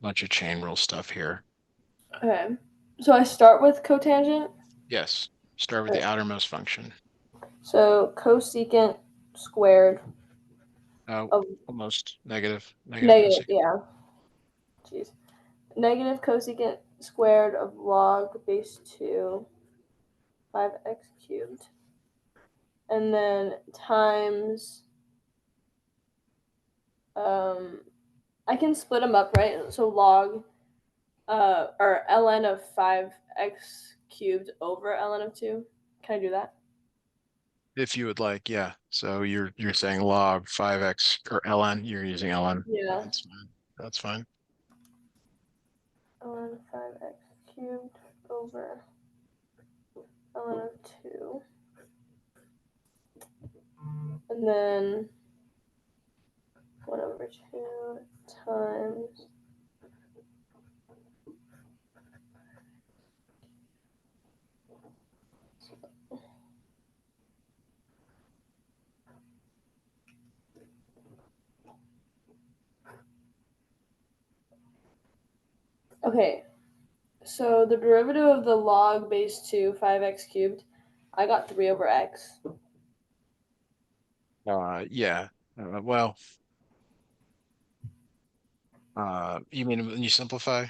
bunch of chain rule stuff here. Okay. So I start with cotangent. Yes. Start with the outermost function. So cosecant squared Oh, of almost negative negative, cosecant. yeah. Jeez. Negative cosecant squared of log base 2 5x cubed. And then times I can split them up, right? So log or ln of 5x cubed over ln of 2. Can I do that? If you would like, yeah. So you're saying log 5x or ln, you're using ln. Yeah. That's fine. That's fine. Ln 5x cubed over ln of 2. And then 1 over 2 times okay, so the derivative of the log base 2 5x cubed, I got 3 over x. Yeah. Well, you mean when you simplify?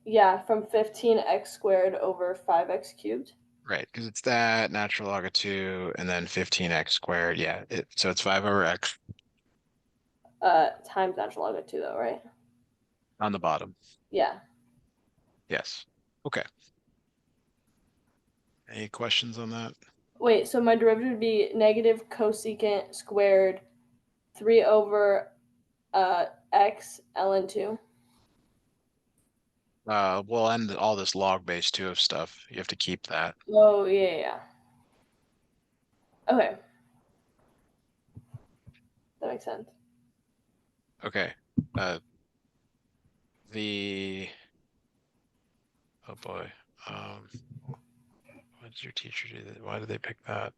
Yeah, from 15x squared over 5x cubed. Right, because it's that natural log of 2 and then 15x squared. Yeah, so it's 5 over x Times natural log of 2, though, right? on the bottom. Yeah. Yes. Okay. Any questions on that? Wait, so my derivative would be negative cosecant squared 3 over x ln 2. We'll end all this log base 2 of stuff. You have to keep that. Oh, yeah, yeah. Okay, that makes sense. Okay. Uh, the oh boy. Um, what did your teacher do? Why did they pick that?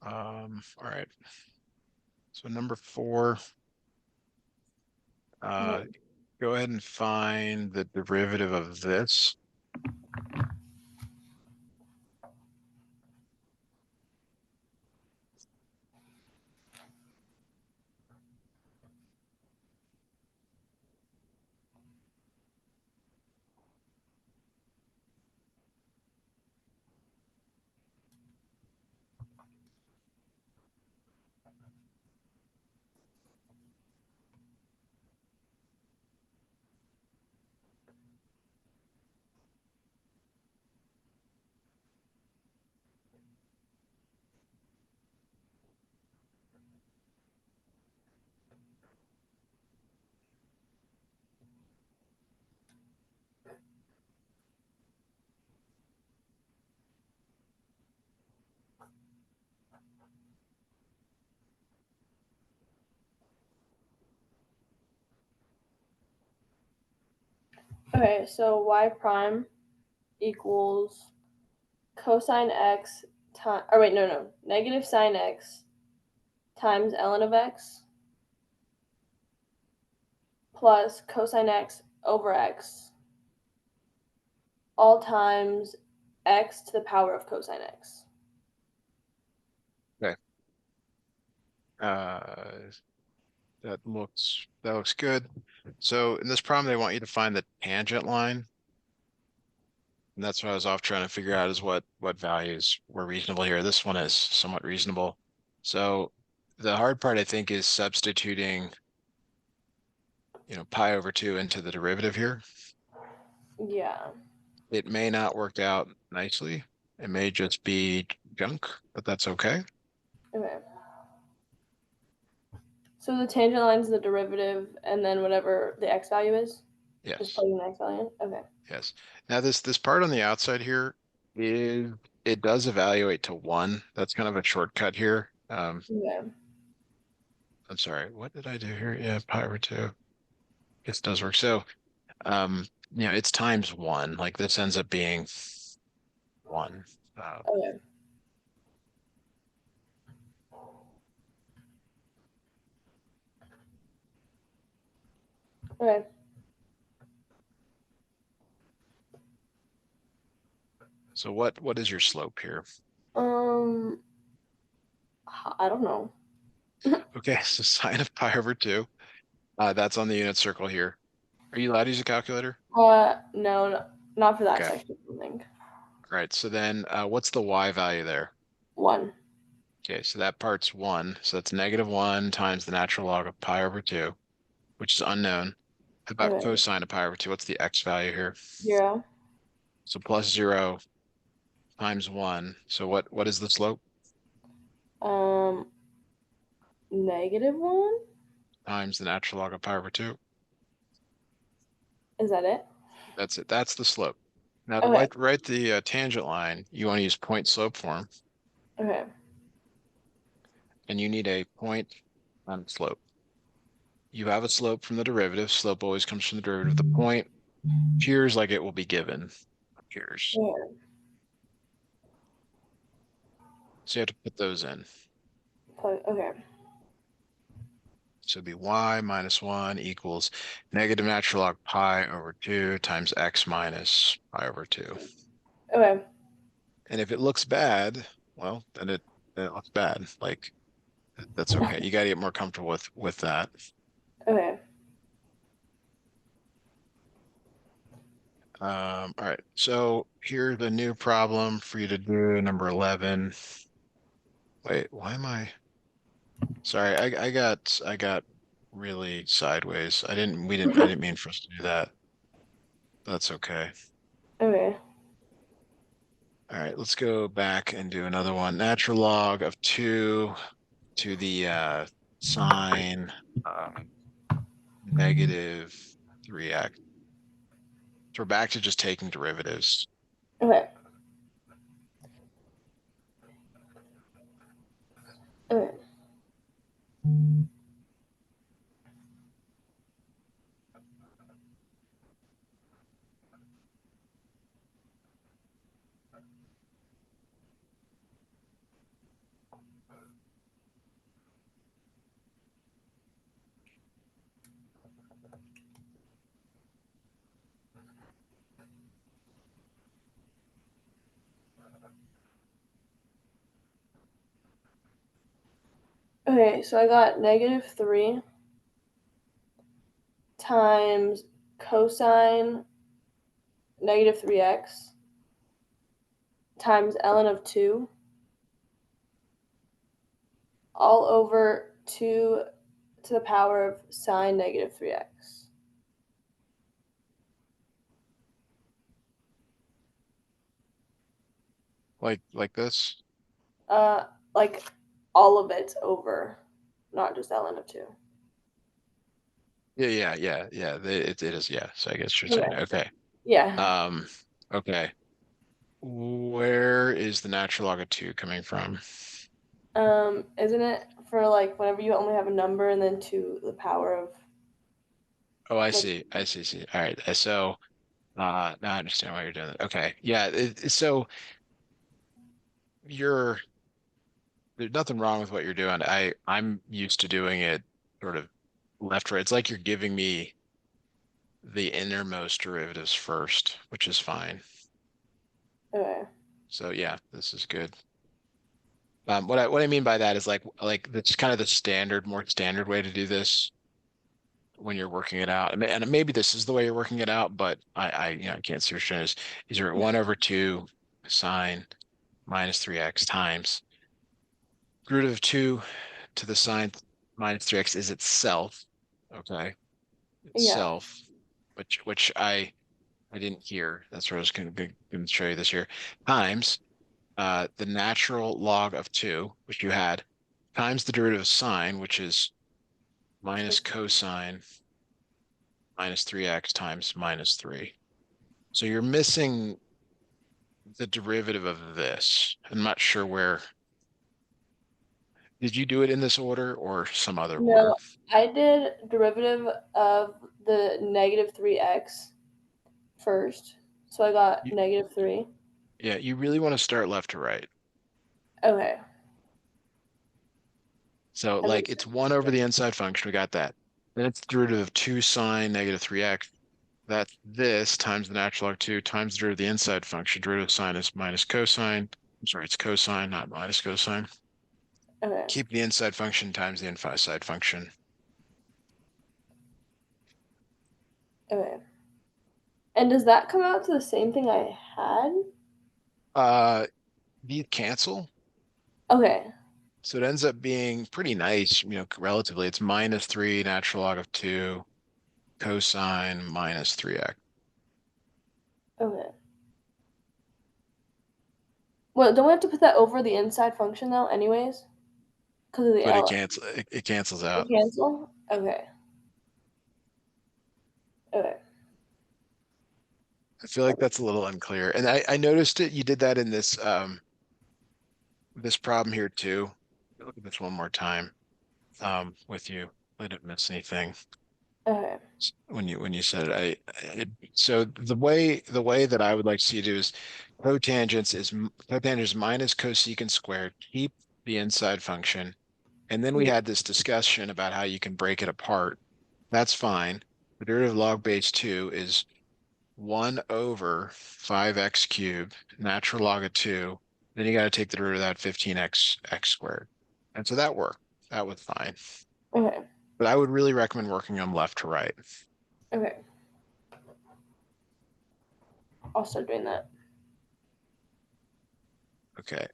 All right. So number 4, uh, go ahead and find the derivative of this. Okay, so y prime equals cosine x time, or wait, no, negative sine x times ln of x plus cosine x over x all times x to the power of cosine x. Okay. Uh, that looks good. So in this problem, they want you to find the tangent line. And that's what I was off trying to figure out is what values were reasonable here. This one is somewhat reasonable. So the hard part, I think, is substituting, pi over 2 into the derivative here. Yeah. It may not work out nicely. It may just be junk, but that's okay. Okay. So the tangent line is the derivative, and then whatever the x value is, just Yes. plugging the x value in. Okay. Yes. Now this part on the outside here is it does evaluate to 1. That's kind of a shortcut here. Okay. I'm sorry, what did I do here? Yeah, pi over 2. This does work. So it's times 1. Like this ends up being 1. Uh, Okay. Okay. So what is your slope here? Um, I don't know. Okay, so sine of pi over 2. That's on the unit circle here. Are you allowed to use a calculator? No, no, not for that Okay. section. I think All right. So then what's the y value there? one. Okay, so that part's 1. So that's -1 times the natural log of pi over 2, which is unknown. How about Okay. cosine of pi over 2? What's the x value here? 0. So plus 0 times 1. So what is the slope? Um, -1. Times the natural log of pi over 2. Is that it? That's it. That's the slope. Now to Okay. write the tangent line, you want to use point slope form, Okay. and you need a point on slope. You have a slope from the derivative. Slope always comes from the derivative. The point appears like it will be given. Appears. Yeah. So you have to put those in. Okay. So it'd be y minus 1 equals negative natural log pi over 2 times x minus pi over 2. Okay. And if it looks bad, well, then it looks bad. Like that's okay. You got to get more comfortable with that. Okay. All right. So here's a new problem for you to do, number 11. Wait, why am I? Sorry, I got really sideways. I didn't mean for us to do that. That's okay. Okay. All right, let's go back and do another one. Natural log of 2 to the sine negative 3x. So we're back to just taking derivatives. Okay. Okay. Okay. So I got -3 times cosine -3x times ln of 2 all over 2 to the power of sine -3x. Like this? Uh, like all of it over, not just ln of 2. Yeah. It is, yeah. So I guess you're saying, Okay. okay. Yeah. Um, okay. Where is the natural log of 2 coming from? Isn't it for like whenever you only have a number and then to the power of Oh, I like see. I see. All right. So, now I understand why you're doing that. Okay. Yeah. So you're there's nothing wrong with what you're doing. I'm used to doing it sort of left, right. It's like you're giving me the innermost derivatives first, which is fine. okay. So yeah, this is good. What I mean by that is like that's kind of the standard, more standard way to do this when you're working it out. And maybe this is the way you're working it out, but I can't see which one is you're at 1 over 2 sine minus 3x times root of 2 to the sine minus 3x is itself. Okay. Yeah. Itself, which I didn't hear. That's what I was going to show you this here. Times the natural log of 2, which you had, times the derivative of sine, which is minus cosine minus 3x times minus 3. So you're missing the derivative of this. I'm not sure where. Did you do it in this order or some other order? No, I did derivative of the -3x first. So I got You, -3. yeah, you really want to start left to right. Okay. So And then like it's 1 over the inside function. We got that. Then it's the derivative of 2 sine negative 3x. That's this times the natural log 2 times the derivative of the inside function. Derivative of sine is minus cosine. I'm sorry, it's cosine, not minus cosine. Okay. Keep the inside function times the inside function. Okay. And does that come out to the same thing I had? Uh, these cancel. Okay. So it ends up being pretty nice, relatively. It's minus 3 natural log of 2 cosine minus 3x. Okay. Well, don't we have to put that over the inside function though, anyways? Because of the But L. it cancels They out. cancel? Okay. Okay. I feel like that's a little unclear. And I noticed it. You did that in this problem here too. Look at this one more time with you. I didn't miss anything Okay. when you said it. So the way that I would like to see you do is cotangent is minus cosecant squared. Keep the inside function. And then we Mhm. had this discussion about how you can break it apart. That's fine. The derivative of log base 2 is 1 over 5x cubed, natural log of 2. Then you got to take the derivative of that 15x squared. And so that worked. That was fine. Okay. But I would really recommend working them left to right. Okay. I'll start doing that. Okay.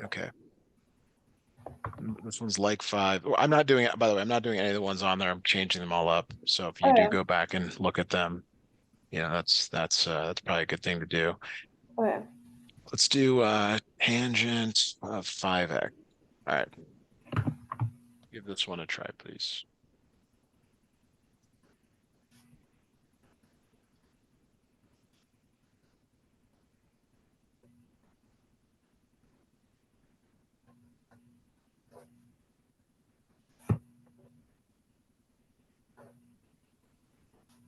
Okay. This one's like 5. Well, I'm not doing it, by the way, I'm not doing any of the ones on there. I'm changing them all up. So if you do Okay. go back and look at them, that's probably a good thing to do. Okay. Let's do tangent of 5x. All right, give this one a try, please.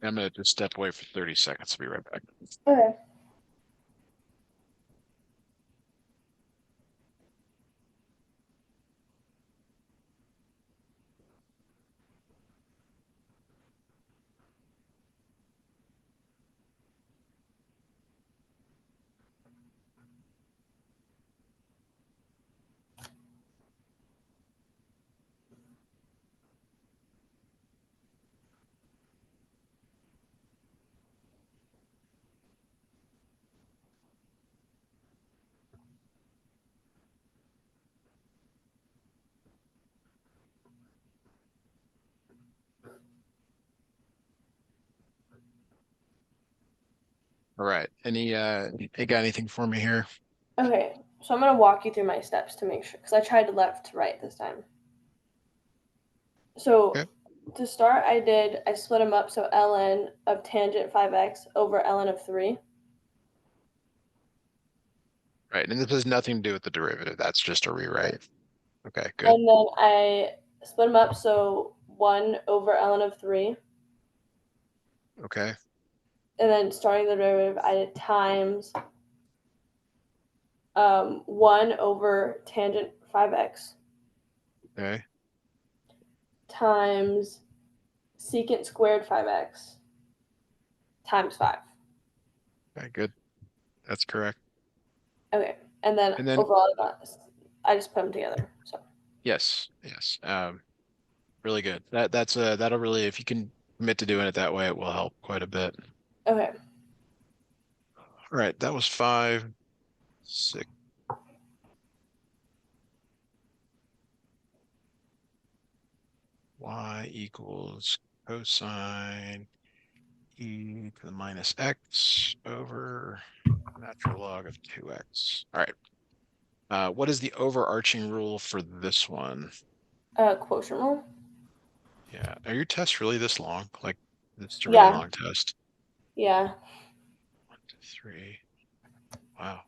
I'm gonna just step away for 30 seconds. I'll be right back. Okay. All right. You got anything for me here? Okay. So I'm gonna walk you through my steps to make sure, because I tried to left to right this time. So Okay. to start, I split them up. So ln of tangent 5x over ln of 3. Right. And this has nothing to do with the derivative. That's just a rewrite. Okay, good. And then I split them up. So 1 over ln of 3. Okay. And then starting the derivative, I did times 1 over tangent 5x Okay. times secant squared 5x times 5. Okay, good. That's correct. Okay. And then And then overall, I just put them together. So, yes, yes. Really good. That'll really, if you can commit to doing it that way, it will help quite a bit. okay. All right, that was 5, 6. Y equals cosine e to the minus x over natural log of 2x. All right. What is the overarching rule for this one? Quotient rule? Yeah. Are your tests really this long? Like, it's a really Yeah. long test. Yeah. 1, 2, 3. Wow.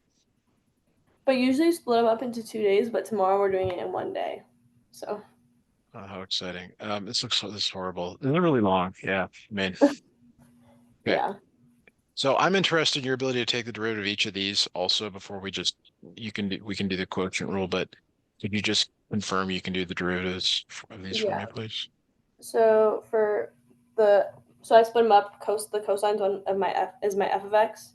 But usually split them up into 2 days, but tomorrow we're doing it in 1 day. So, How exciting. This is horrible. Is it really long? Yeah. I mean, okay. yeah. So I'm interested in your ability to take the derivative of each of these also before we can do the quotient rule, but could you just confirm you can do the derivatives of these for me, Yeah. please? So for the so I split them up. The cosines one of my f is my f of x,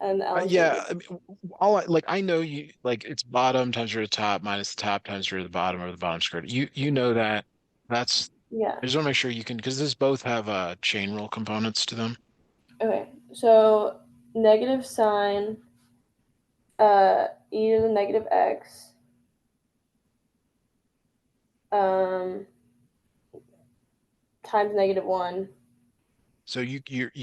and the ln's gonna Yeah, be I mean, all like I know you like it's bottom times root of top minus the top times root of the bottom or the bottom squared. You know that. That's yeah. I just want to make sure you can because these both have chain rule components to them. Okay. So negative sine e to the negative x um times -1. So you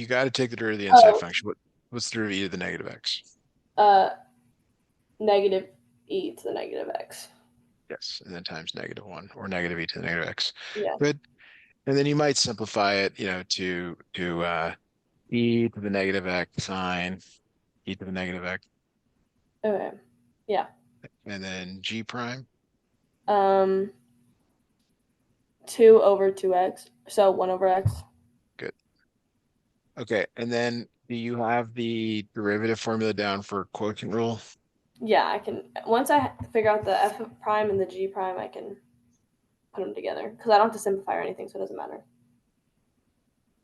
got to take the derivative of the inside Oh, function. What's the derivative of the negative x? uh negative e to the negative x. Yes, and then times -1 or negative e to the negative x. Yeah. Good. And then you might simplify it, to e to the negative x sine e to the negative x, Okay. Yeah. and then g prime. Um 2 over 2x. So 1 over x. Good. Okay, and then do you have the derivative formula down for quotient rule? Yeah, I can once I figure out the f prime and the g prime, I can put them together because I don't have to simplify or anything, so it doesn't matter.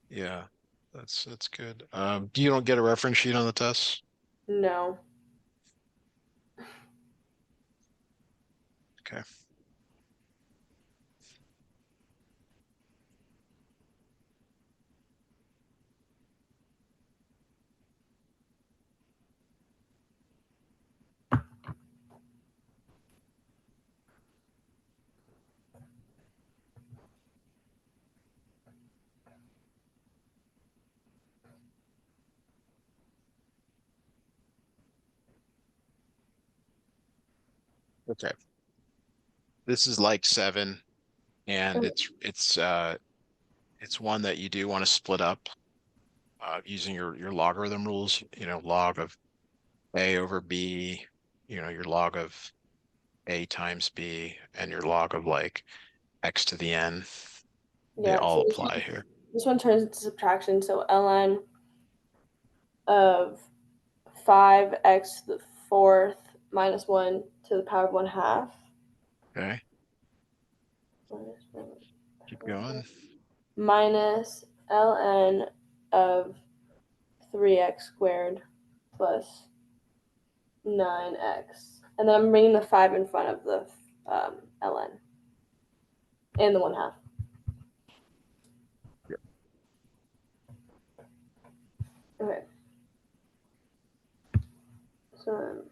Yeah, that's good. Do you don't get a reference sheet on the test? No. Okay. Okay. This is like 7, and it's one that you do want to split up using your logarithm rules, log of a over b, your log of a times b, and your log of like x to the n. They Yeah, all so apply here. this one turns into subtraction, so ln of 5x to the fourth minus 1 to the power of 1/2 Okay, keep going. minus ln of 3x squared plus 9x. And then I'm bringing the 5 in front of the ln and the 1/2. Yep. Okay, so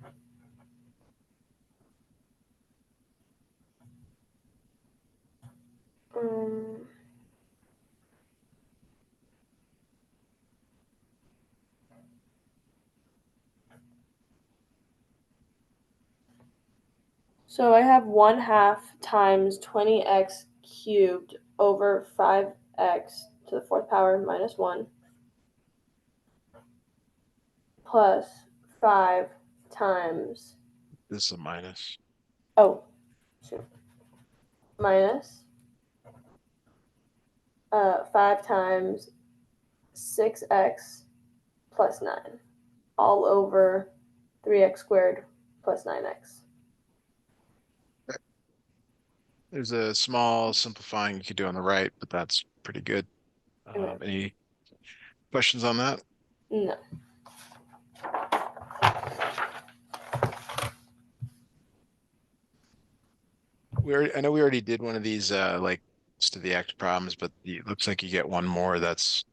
um, so I have 1/2 times 20x cubed over 5x to the fourth power minus 1 plus 5 times, This is a minus. oh, shoot, minus 5 times 6x plus 9 all over 3x squared plus 9x. There's a small simplifying you could do on the right, but that's pretty good. Okay. Any questions on that? No. I know we already did one of these like to the X problems, but it looks like you get one more that's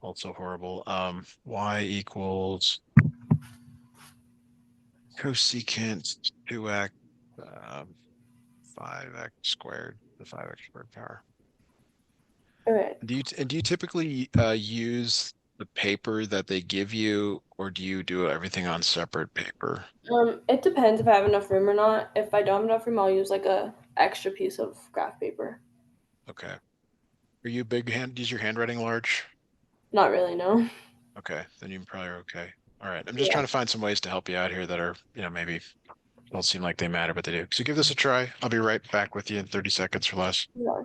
also horrible. Y equals cosecant 2x, um, 5x squared, the 5x squared power. Okay. Do you typically use the paper that they give you, or do you do everything on separate paper? It depends if I have enough room or not. If I don't have enough room, I'll use like a extra piece of graph paper. Okay. Are you big hand? Is your handwriting large? Not really, no. Okay, then you probably are okay. All right. I'm just Yeah. trying to find some ways to help you out here that are, maybe don't seem like they matter, but they do. So give this a try. I'll be right back with you in 30 seconds or less. Yeah.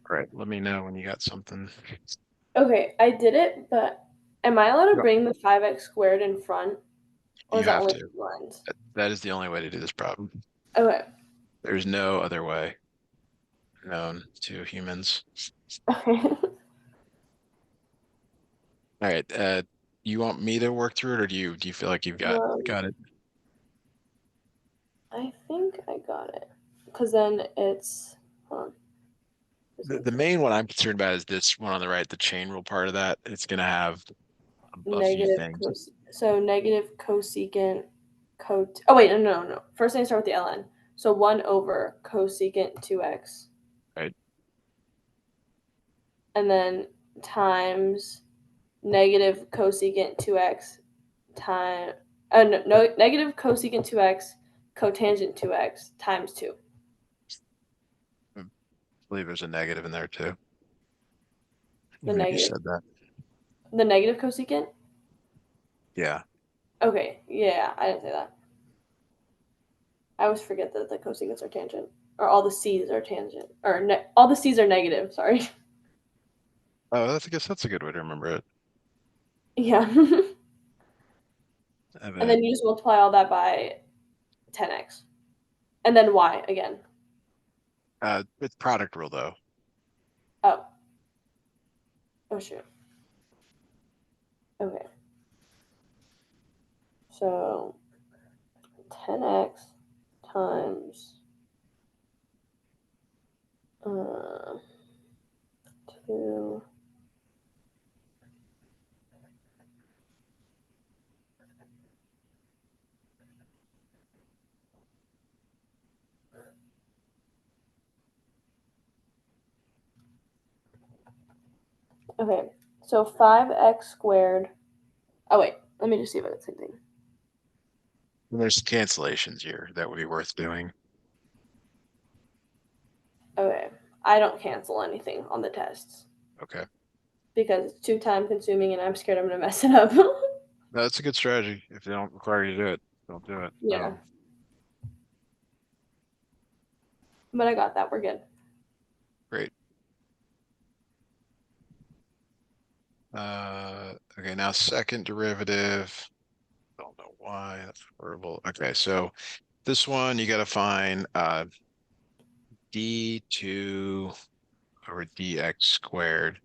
All right, let me know when you got something. Okay, I did it, but am I allowed to Yep. bring the 5x squared in front, or is You that have only to. two lines? That is the only way to do this problem. Okay. There's no other way known to humans. Okay. All right, you want me to work through it, or do you feel like you've Um, got it? I think I got it. Because then it's, hold on, just The, make the sure. main one I'm concerned about is this one on the right, the chain rule part of that. It's gonna have a few Negative things. cos, so negative cosecant cot, oh wait, no. First I start with the ln. So 1 over cosecant 2x, Right? and then times negative cosecant 2x time, no, negative cosecant 2x cotangent 2x times 2. I believe there's a negative in there too. The You maybe negative, said that. the negative cosecant? Yeah. Okay, yeah, I didn't say that. I always forget that the cosecants are tangent, or all the c's are tangent, or all the c's are negative. Sorry. Oh, I guess that's a good way to remember it. Yeah. And Evident. then you just multiply all that by 10x, and then y again. It's product rule though. Oh, oh shoot. Okay, so 10x times 2. Okay, so 5x squared. Oh wait, let me just see if I got the same thing. And there's cancellations here that would be worth doing. Okay, I don't cancel anything on the tests Okay. because it's too time consuming, and I'm scared I'm gonna mess it up. No, that's a good strategy. If they don't require you to do it, don't do it. Yeah, but I got that. We're good. Great. Okay, now second derivative. Don't know why. That's horrible. Okay, so this one you got to find d2 over dx squared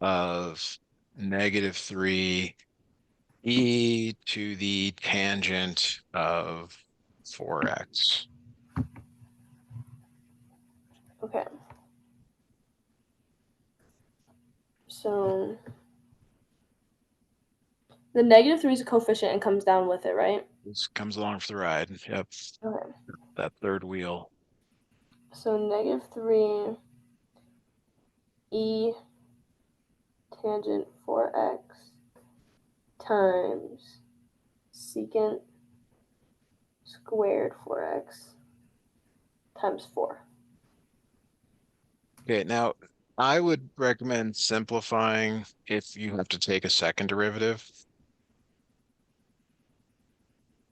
of -3 to the tangent of 4x. Okay, so the -3 is a coefficient and comes down with it, right? This comes along for the ride. Yep, Okay. that third wheel. So -3 e tangent 4x times secant squared 4x times 4. Okay, now I would recommend simplifying if you have to take a second derivative.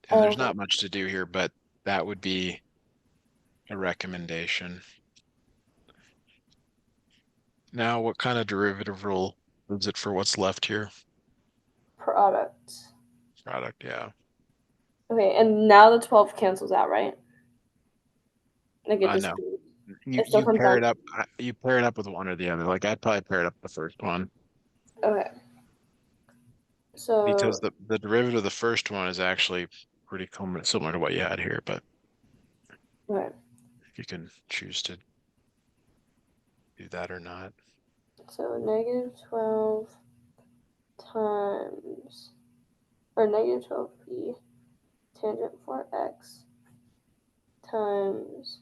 And there's Okay, not much to do here, but that would be a recommendation. Now, what kind of derivative rule is it for what's left here? product. Product, yeah. Okay, and now the 12 cancels out, right? Like it No, disappears. you It still you comes pair down it to. up. You pair it up with one or the other. Like I'd probably pair it up with the first one Okay, because so the derivative of the first one is actually pretty similar to what you had here, but okay, you can choose to do that or not. so -12 times, or -12e tangent 4x times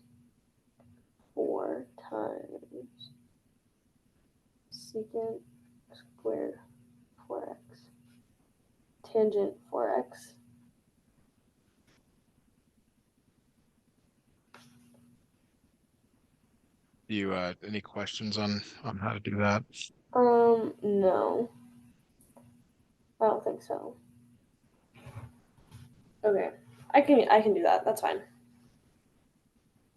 4 times secant squared 4x tangent 4x. Do you any questions on how to do that? No, I don't think so. Okay, I can do that. That's fine.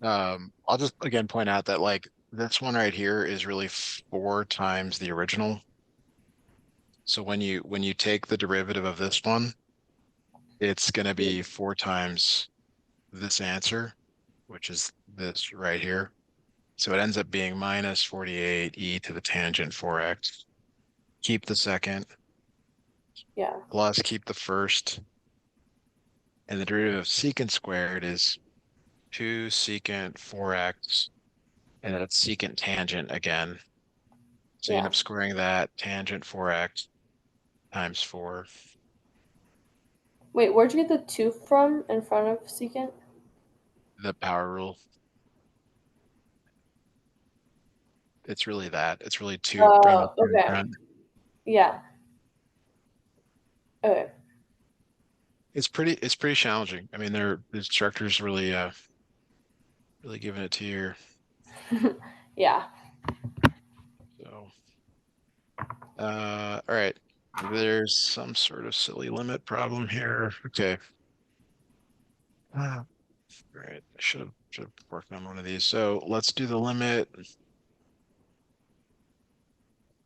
I'll just again point out that like this one right here is really 4 times the original. So when you take the derivative of this one, it's going to be 4 times this answer, which is this right here. So it ends up being minus 48 e to the tangent 4x. Keep the second, Yeah. plus keep the first, and the derivative of secant squared is 2 secant 4x, and then it's secant tangent again. So you end Yeah. up squaring that tangent 4x times 4. Wait, where'd you get the 2 from in front of secant? The power rule. It's really that. It's really two, bring the Oh, two in okay. front. Yeah. Okay. It's pretty challenging. I mean, the instructor's really giving it to you. Yeah. So all right. There's some sort of silly limit problem here. Okay. All right. I should have worked on one of these. So let's do the limit.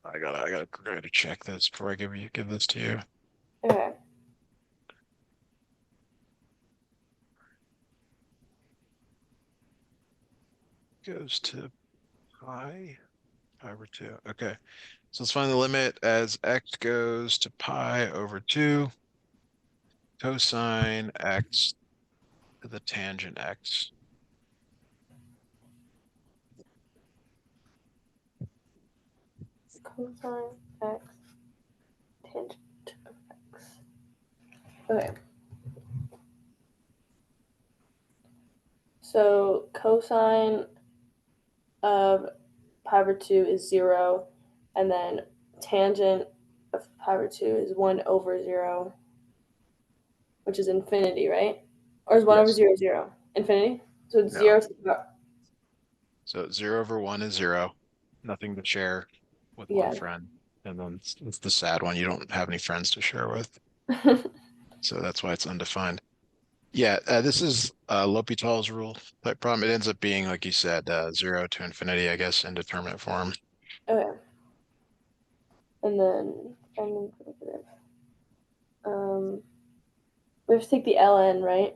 I gotta check this before I give this to you. Okay. Goes to pi over 2. Okay. So let's find the limit as x goes to pi over 2, cosine x to the tangent x. Cosine x tangent of x. Okay. So cosine of pi over 2 is 0, and then tangent of pi over 2 is 1 over 0, which is infinity, right? Or is 1 over Yes. 0 0? Infinity? So it's No. 0. So 0 over 1 is 0. Nothing to share with one Yeah. friend. And then it's the sad one. You don't have any friends to share with. So that's why it's undefined. Yeah, this is L'Hopital's rule type problem. It ends up being, like you said, 0 to infinity, I guess, indeterminate form. Okay. And then um, we have to take the ln, right?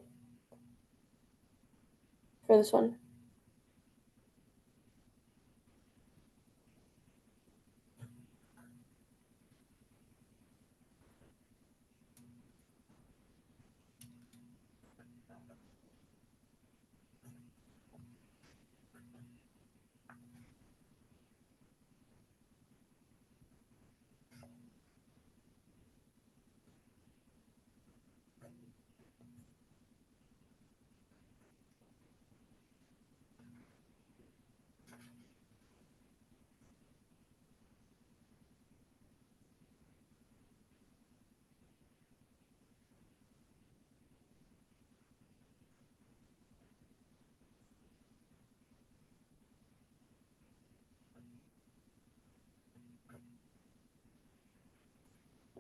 For this one.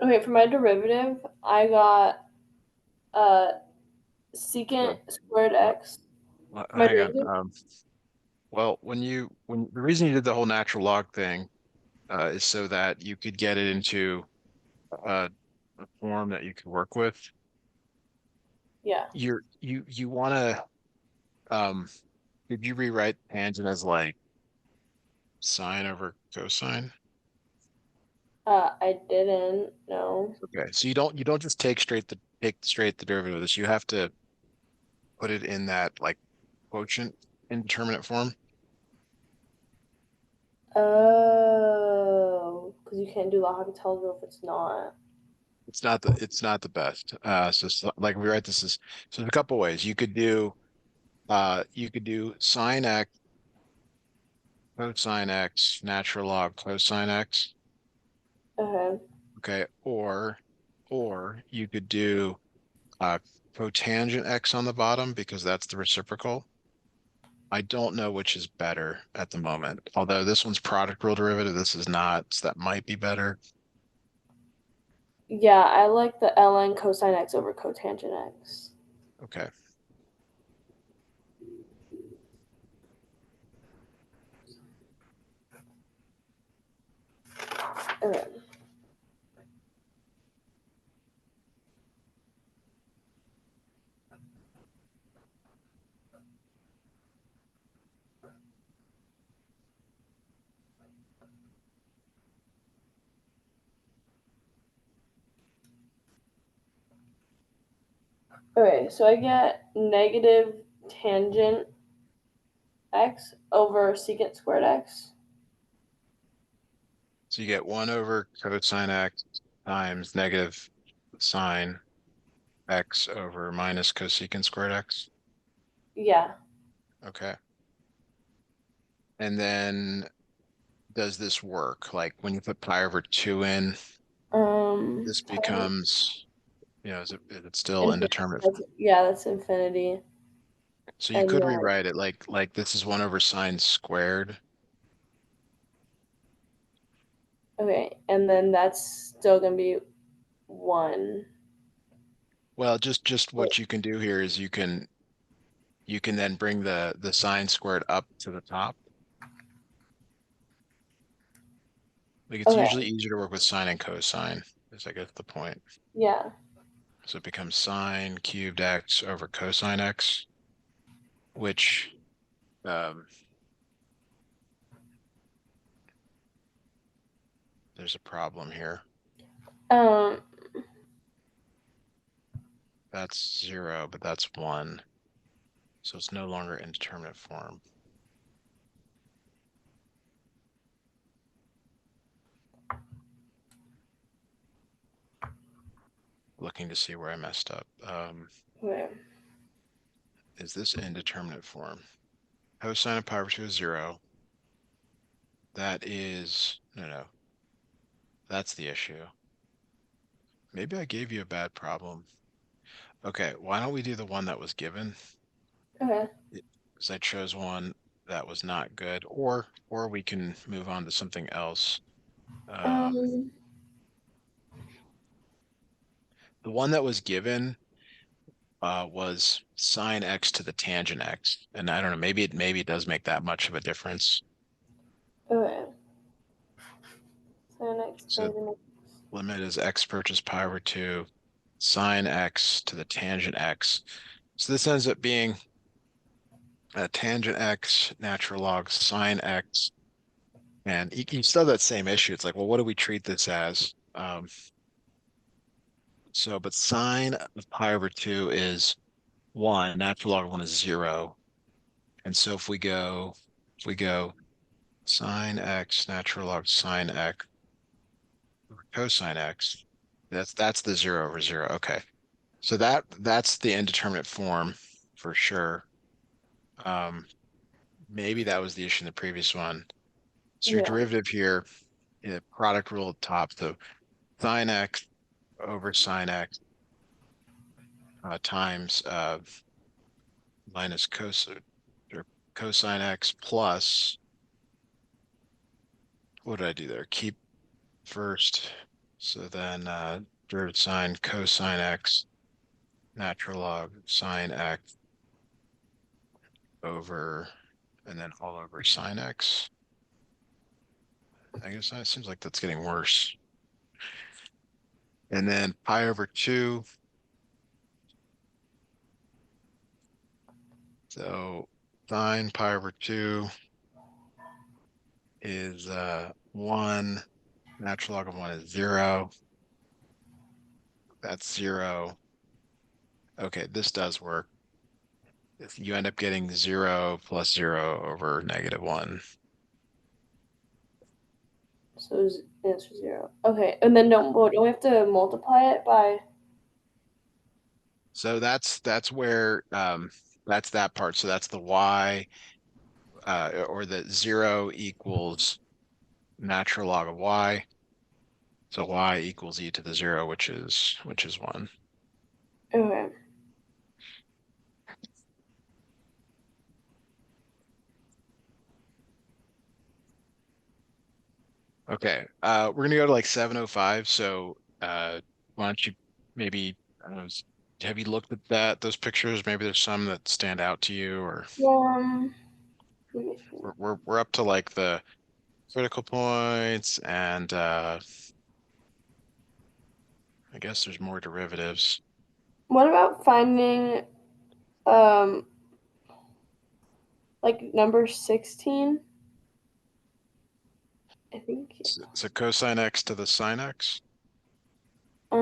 Okay, for my derivative, I got uh, secant But squared what, x. For my hang on. derivative? Well, when the reason you did the whole natural log thing is so that you could get it into a form that you could work with. Yeah. You want to did you rewrite tangent as like sine over cosine? I didn't know. Okay, so you don't just take straight the derivative of this. You have to put it in that like quotient indeterminate form. Oh, because you can't do L'Hopital's if it's not. It's not the best. Like we write this as so there's a couple ways. You could do sine x, cosine x, natural log cosine x. Okay. Okay, or you could do uh cotangent x on the bottom because that's the reciprocal. I don't know which is better at the moment. Although this one's product rule derivative, this is not, so that might be better. Yeah, I like the ln cosine x over cotangent x. Okay. Okay. Okay, so I get negative tangent x over secant squared x. So you get 1 over cosine x times negative sine x over minus cosecant squared x. Yeah. Okay. And then does this work? Like when you put pi over 2 in, this Pi becomes, is it still infinity. indeterminate? Yeah, that's infinity. So you And could then rewrite it like this is 1 over sine squared. okay, and then that's still gonna be one. Well, just what you can do here is you can then bring the sine squared up to the top. Like it's Okay, usually easier to work with sine and cosine, is I guess the point. yeah. So it becomes sine cubed x over cosine x, which um, there's a problem here. Um, That's 0, but that's 1. So it's no longer indeterminate form. Looking to see where I messed up. okay. Is this indeterminate form? Cosine of pi over 2 is 0. That is, no, that's the issue. Maybe I gave you a bad problem. Okay, why don't we do the one that was given? Okay. Because I chose one that was not good, or we can move on to something else. Um, Um, the one that was given was sine x to the tangent x, and I don't know, maybe it does make that much of a difference. okay. So next So tangent. limit is x approaches pi over 2 sine x to the tangent x. So this ends up being a tangent x natural log sine x. And you still have that same issue. It's like, well, what do we treat this as? But sine of pi over 2 is 1. Natural log of 1 is 0. And so if we go sine x, natural log sine x, over cosine x, that's the 0 over 0. Okay. So that's the indeterminate form for sure. Um, maybe that was the issue in the previous one. So your Yeah. derivative here, product rule at the top, so sine x over sine x times minus cosine x plus, what did I do there? Keep first. So then derivative sine cosine x natural log sine x over, and then all over sine x. I guess that seems like that's getting worse. And then pi over 2. So sine pi over 2 is 1. Natural log of 1 is 0. That's 0. Okay, this does work. If you end up getting 0 plus 0 over -1. So answer zero. Okay, and then don't we have to multiply it by? So that's where that's that part. So that's the y or the 0 equals natural log of y. So y equals e to the 0, which is 1. Okay. Okay, we're gonna go to like 7:05. So why don't you maybe, I don't know, have you looked at those pictures? Maybe there's some that stand out to you, or Um. Let me see. we're up to like the critical points, and I guess there's more derivatives. What about finding um like number 16? I think yeah. So cosine x to the sine x. Um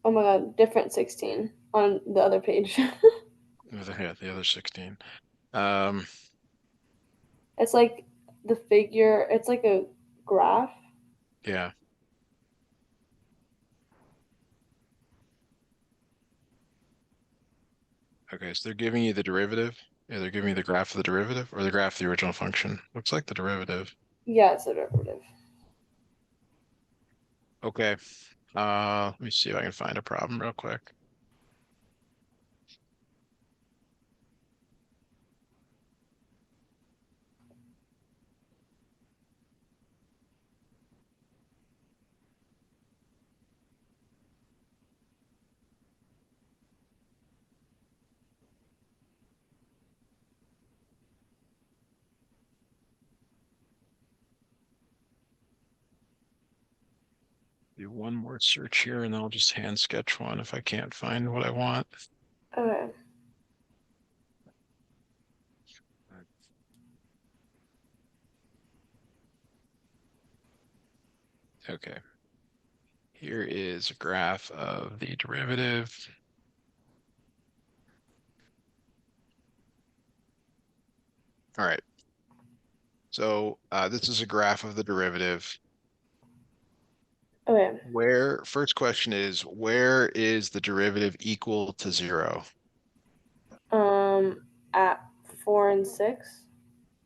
oh my god, different 16 on the other page. Yeah, the other 16. Um, It's like the figure, it's like a graph. yeah. Okay, so they're giving you the derivative. Yeah, they're giving you the graph of the derivative or the graph of the original function. Looks like the derivative. Yeah, it's a derivative. Okay. Let me see if I can find a problem real quick. Do one more search here and then I'll just hand sketch one if I can't find what I want. Okay. Okay. Here is a graph of the derivative. All right. So this is a graph of the derivative. Okay. First question is, where is the derivative equal to 0? At 4 and 6.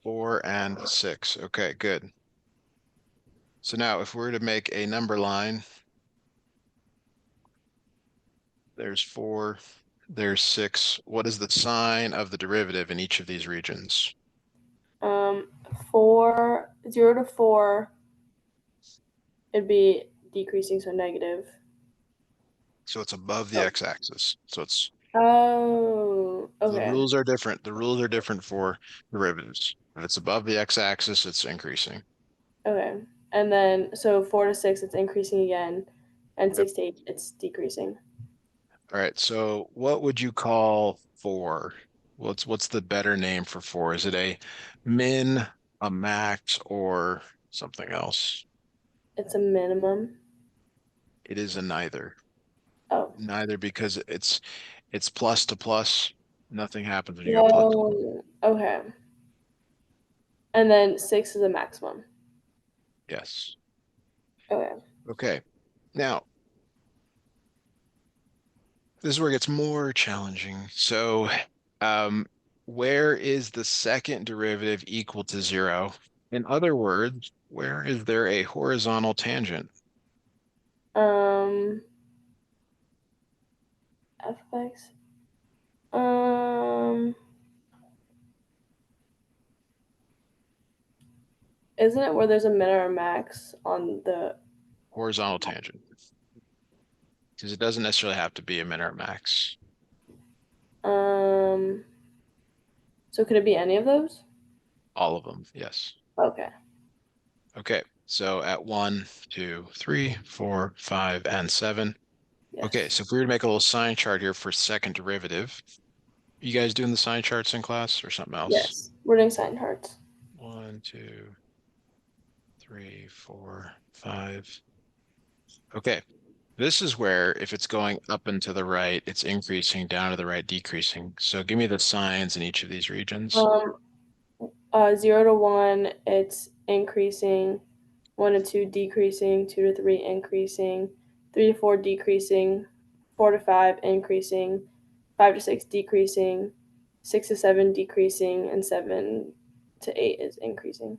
4 and 6. Okay, good. So now if we're to make a number line, there's 4, there's 6. What is the sign of the derivative in each of these regions? Um, 0 to 4, it'd be decreasing, so negative. So it's above the Oh. x-axis. So it's Oh, the okay. rules are different. The rules are different for derivatives. If it's above the x-axis, it's increasing. Okay. And then, so 4 to 6, it's increasing again, and Yep. 6 to 8, it's decreasing. All right. So what would you call 4? What's the better name for 4? Is it a min, a max, or something else? It's a minimum. It is a neither. Oh. Neither because it's plus to plus. Nothing happens when you go plus to plus. Whoa. Okay. And then 6 is a maximum. Yes. Okay. Okay. Now, this is where it gets more challenging. So, um, where is the second derivative equal to 0? In other words, where is there a horizontal tangent? Um, f of x. Um, isn't it where there's a min or a max on the Horizontal tangent. Because it doesn't necessarily have to be a min or a max. um? So could it be any of those? All of them, yes. Okay. Okay, so at 1, 2, 3, 4, 5, and 7. Okay, Yes. so if we were to make a little sign chart here for second derivative, you guys doing the sign charts in class or something else? Yes. We're doing sign hearts. 1, 2, 3, 4, 5. Okay, this is where if it's going up and to the right, it's increasing, down to the right, decreasing. So give me the signs in each of these regions. Um, 0 to 1, it's increasing. 1 to 2, decreasing. 2 to 3, increasing. 3 to 4, decreasing. 4 to 5, increasing. 5 to 6, decreasing. 6 to 7, decreasing, and 7 to 8 is increasing.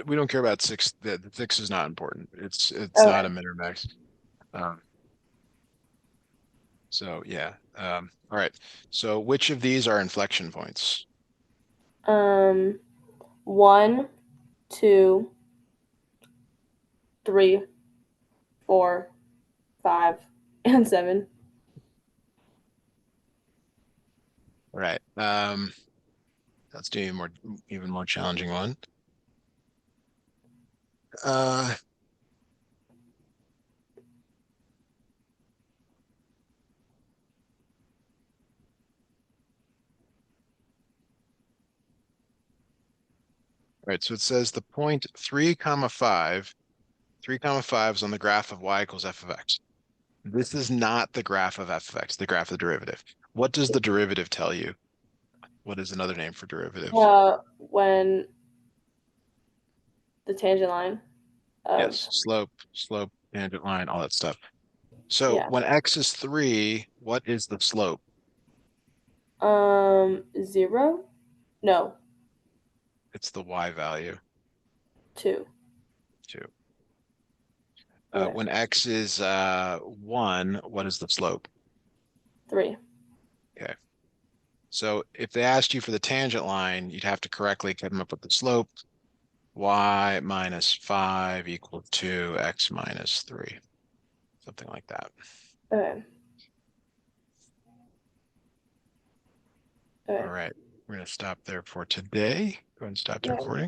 We don't care about 6. The 6 is not important. It's not a Okay. min or max. Um, so yeah. All right. So which of these are inflection points? Um, 1, 2, 3, 4, 5, and 7. All right. Let's do even more challenging one. Uh, right. So it says the point 3 comma 5, 3 comma 5 is on the graph of y equals f of x. This is not the graph of f of x, the graph of the derivative. What does the derivative tell you? What is another name for derivative? When the tangent line of, Yes, slope, tangent line, all that stuff. So yeah, when x is 3, what is the slope? 0? No, It's the y value, 2. 2. Okay, When x is 1, what is the slope? 3. Okay. So if they asked you for the tangent line, you'd have to correctly come up with the slope. Y minus 5 equal to x minus 3, something like that. Okay, All okay. right. We're going to stop there for today. Go ahead and stop the Yeah. recording.